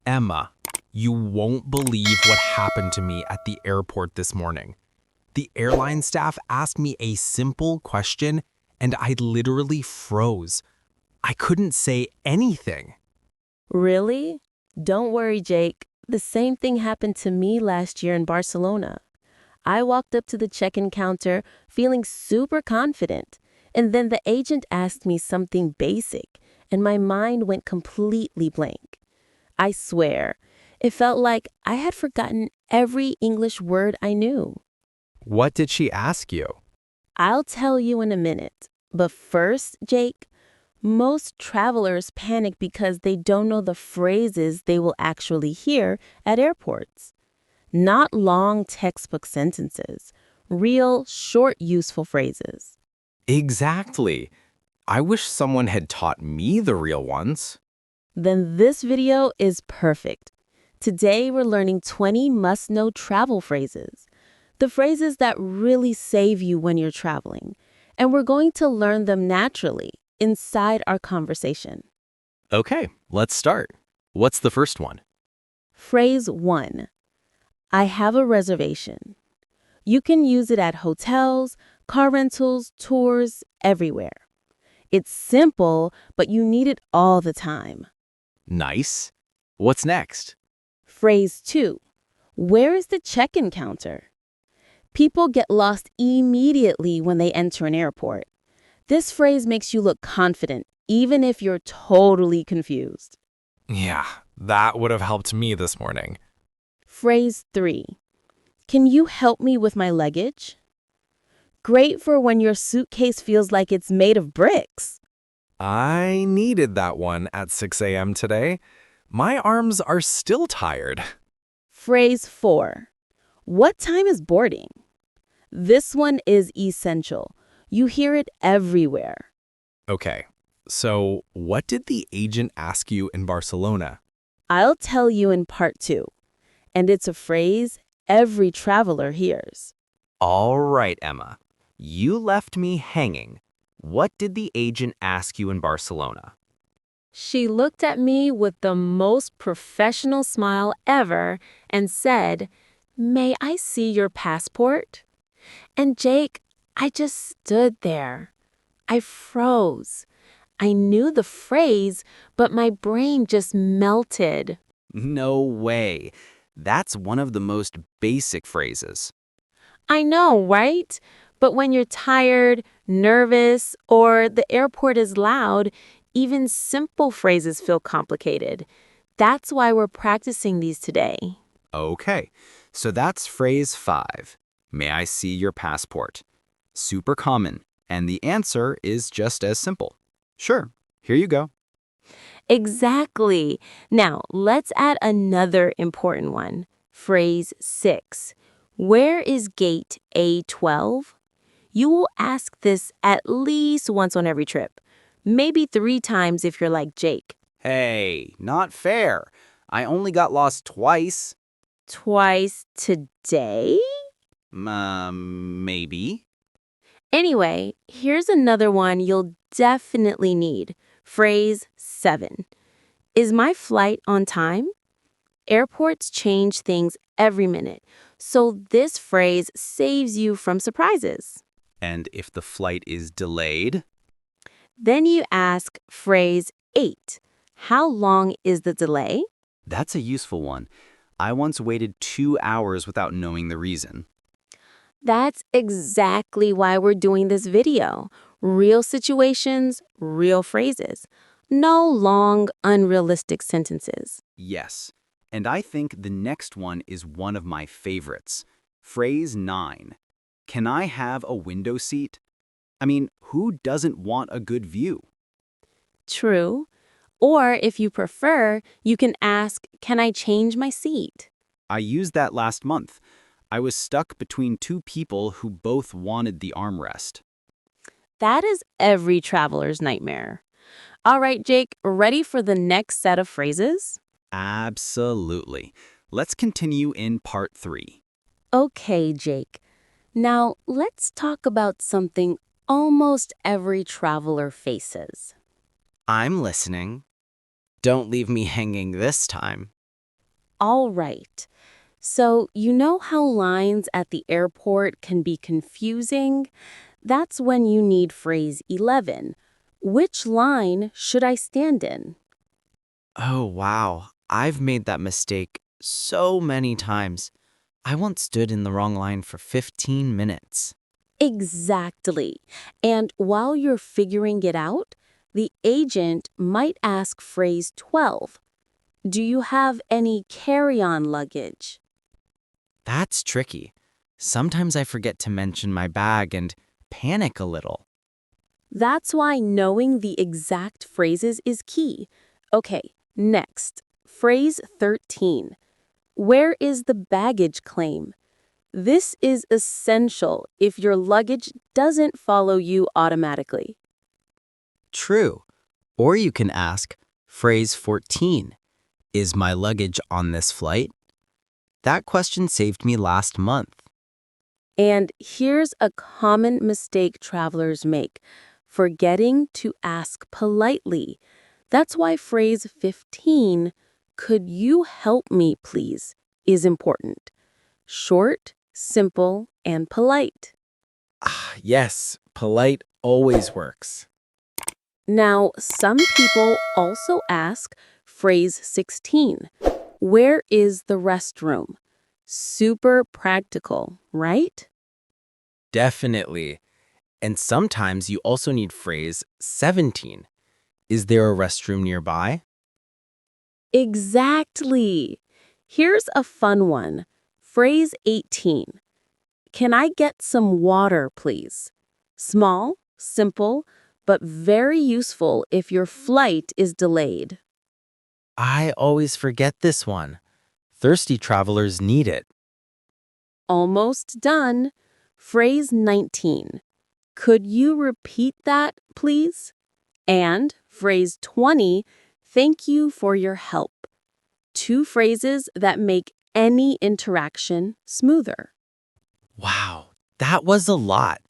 Emma, you won't believe what happened to me at the airport this morning. The airline staff asked me a simple question, and I literally froze. I couldn't say anything. Really? Don't worry, Jake. The same thing happened to me last year in Barcelona. I walked up to the check-in counter feeling super confident, and then the agent asked me something basic, and my mind went completely blank. I swear, it felt like I had forgotten every English word I knew. What did she ask you? I'll tell you in a minute. But first, Jake, most travelers panic because they don't know the phrases they will actually hear at airports. Not long textbook sentences, real, short, useful phrases. Exactly. I wish someone had taught me the real ones. Then this video is perfect. Today we're learning 20 must-know travel phrases. The phrases that really save you when you're traveling. And we're going to learn them naturally inside our conversation. Okay, let's start. What's the first one? Phrase 1. I have a reservation. You can use it at hotels, car rentals, tours, everywhere. It's simple, but you need it all the time. Nice. What's next? Phrase 2. Where is the check-in counter? People get lost immediately when they enter an airport. This phrase makes you look confident, even if you're totally confused. Yeah, that would have helped me this morning. Phrase 3. Can you help me with my luggage? Great for when your suitcase feels like it's made of bricks. I needed that one at 6 a.m. today. My arms are still tired. Phrase 4. What time is boarding? This one is essential. You hear it everywhere. Okay, so what did the agent ask you in Barcelona? I'll tell you in part 2. And it's a phrase every traveler hears. All right, Emma. You left me hanging. What did the agent ask you in Barcelona? She looked at me with the most professional smile ever and said, "May I see your passport?" And Jake, I just stood there. I froze. I knew the phrase, but my brain just melted. No way. That's one of the most basic phrases. I know, right? But when you're tired, nervous, or the airport is loud, even simple phrases feel complicated. That's why we're practicing these today. Okay, so that's phrase 5. May I see your passport? Super common, and the answer is just as simple. Sure, here you go. Exactly. Now, let's add another important one. Phrase 6. Where is gate A12? You will ask this at least once on every trip. Maybe 3 times if you're like Jake. Hey, not fair. I only got lost twice. Twice today? Maybe. Anyway, here's another one you'll definitely need. Phrase 7. Is my flight on time? Airports change things every minute, so this phrase saves you from surprises. And if the flight is delayed? Then you ask phrase 8. How long is the delay? That's a useful one. I once waited 2 hours without knowing the reason. That's exactly why we're doing this video. Real situations, real phrases. No long, unrealistic sentences. Yes, and I think the next one is one of my favorites. Phrase 9. Can I have a window seat? I mean, who doesn't want a good view? True. Or if you prefer, you can ask, can I change my seat? I used that last month. I was stuck between 2 people who both wanted the armrest. That is every traveler's nightmare. All right, Jake, ready for the next set of phrases? Absolutely. Let's continue in part 3. Okay, Jake. Now, let's talk about something almost every traveler faces. I'm listening. Don't leave me hanging this time. All right. So, you know how lines at the airport can be confusing? That's when you need phrase 11. Which line should I stand in? Oh, wow. I've made that mistake so many times. I once stood in the wrong line for 15 minutes. Exactly. And while you're figuring it out, the agent might ask phrase 12. Do you have any carry-on luggage? That's tricky. Sometimes I forget to mention my bag and panic a little. That's why knowing the exact phrases is key. Okay, next. Phrase 13. Where is the baggage claim? This is essential if your luggage doesn't follow you automatically. True. Or you can ask, phrase 14, is my luggage on this flight? That question saved me last month. And here's a common mistake travelers make, forgetting to ask politely. That's why phrase 15, could you help me please, is important. Short, simple, and polite. Yes, polite always works. Now, some people also ask phrase 16, where is the restroom? Super practical, right? Definitely. And sometimes you also need phrase 17. Is there a restroom nearby? Exactly. Here's a fun one. Phrase 18. Can I get some water, please? Small, simple, but very useful if your flight is delayed. I always forget this one. Thirsty travelers need it. Almost done. Phrase 19. Could you repeat that, please? And phrase 20. Thank you for your help. Two phrases that make any interaction smoother. Wow, that was a lot.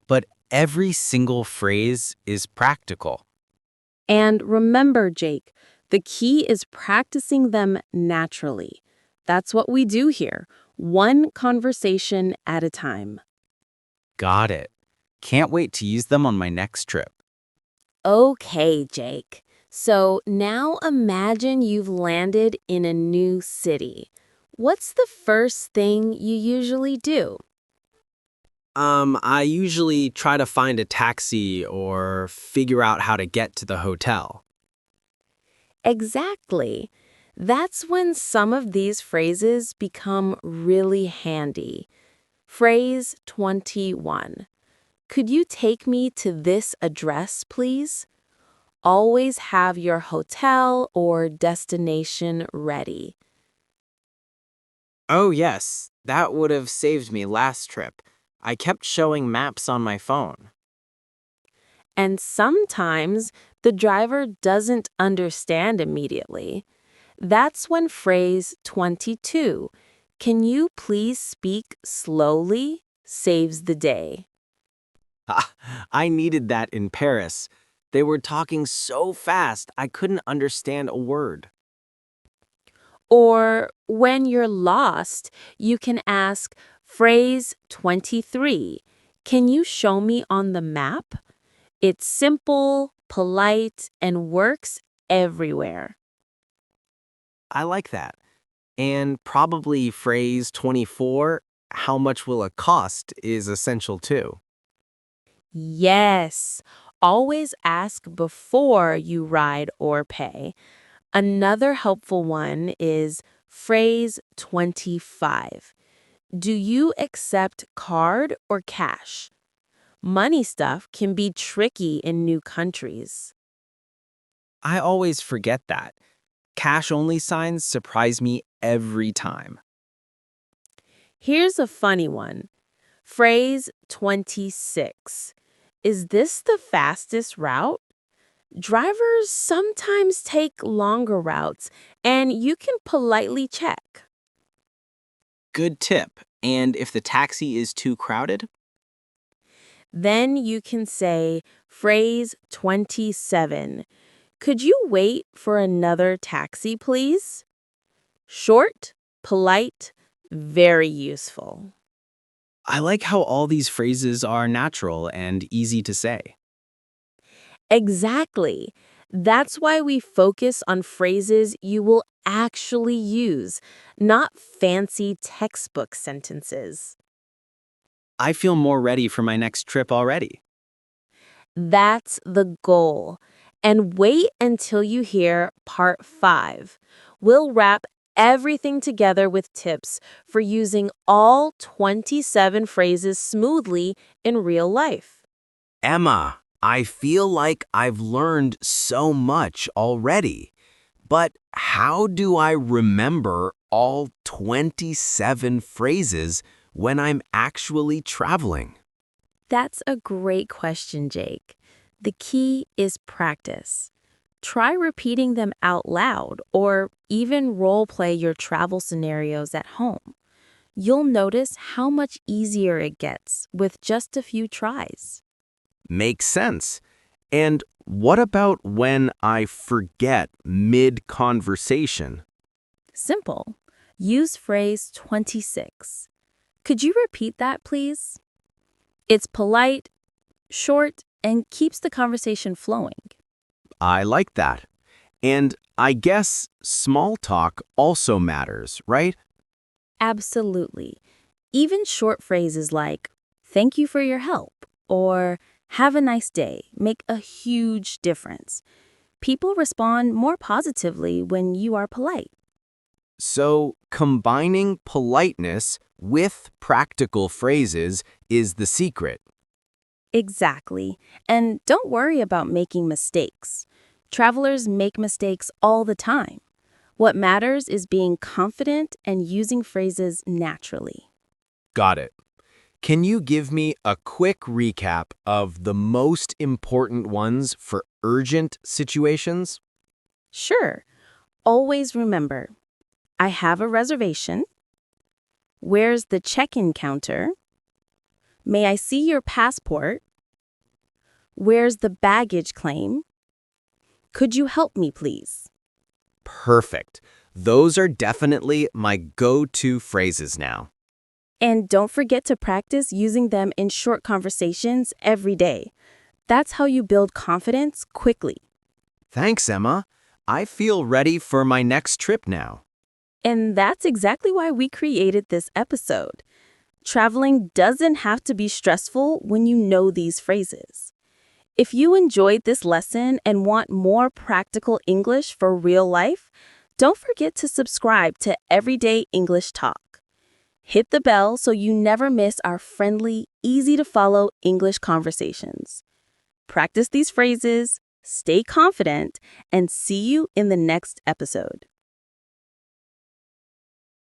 But every single phrase is practical. And remember, Jake, the key is practicing them naturally. That's what we do here, one conversation at a time. Got it. Can't wait to use them on my next trip. Okay, Jake. So now imagine you've landed in a new city. What's the first thing you usually do? I usually try to find a taxi or figure out how to get to the hotel. Exactly. That's when some of these phrases become really handy. Phrase 21. Could you take me to this address, please? Always have your hotel or destination ready. Oh, yes, that would have saved me last trip. I kept showing maps on my phone. And sometimes the driver doesn't understand immediately. That's when phrase 22, can you please speak slowly, saves the day. I needed that in Paris. They were talking so fast, I couldn't understand a word. Or when you're lost, you can ask phrase 23, can you show me on the map? It's simple, polite, and works everywhere. I like that. And probably phrase 24, how much will it cost, is essential too. Yes, always ask before you ride or pay. Another helpful one is phrase 25. Do you accept card or cash? Money stuff can be tricky in new countries. I always forget that. Cash only signs surprise me every time. Here's a funny one. Phrase 26. Is this the fastest route? Drivers sometimes take longer routes, and you can politely check. Good tip. And if the taxi is too crowded? Then you can say phrase 27. Could you wait for another taxi, please? Short, polite, very useful. I like how all these phrases are natural and easy to say. Exactly. That's why we focus on phrases you will actually use, not fancy textbook sentences. I feel more ready for my next trip already. That's the goal. And wait until you hear part 5. We'll wrap everything together with tips for using all 27 phrases smoothly in real life. Emma, I feel like I've learned so much already. But how do I remember all 27 phrases when I'm actually traveling? That's a great question, Jake. The key is practice. Try repeating them out loud or even role play your travel scenarios at home. You'll notice how much easier it gets with just a few tries. Makes sense. And what about when I forget mid-conversation? Simple. Use phrase 26. Could you repeat that, please? It's polite, short, and keeps the conversation flowing. I like that. And I guess small talk also matters, right? Absolutely. Even short phrases like, thank you for your help, or have a nice day make a huge difference. People respond more positively when you are polite. So, combining politeness with practical phrases is the secret. Exactly. And don't worry about making mistakes. Travelers make mistakes all the time. What matters is being confident and using phrases naturally. Got it. Can you give me a quick recap of the most important ones for urgent situations? Sure. Always remember, I have a reservation. Where's the check-in counter? May I see your passport? Where's the baggage claim? Could you help me, please? Perfect. Those are definitely my go-to phrases now. And don't forget to practice using them in short conversations every day. That's how you build confidence quickly. Thanks, Emma. I feel ready for my next trip now. And that's exactly why we created this episode. Traveling doesn't have to be stressful when you know these phrases. If you enjoyed this lesson and want more practical English for real life, don't forget to subscribe to Everyday English Talk. Hit the bell so you never miss our friendly, easy-to-follow English conversations. Practice these phrases, stay confident, and see you in the next episode.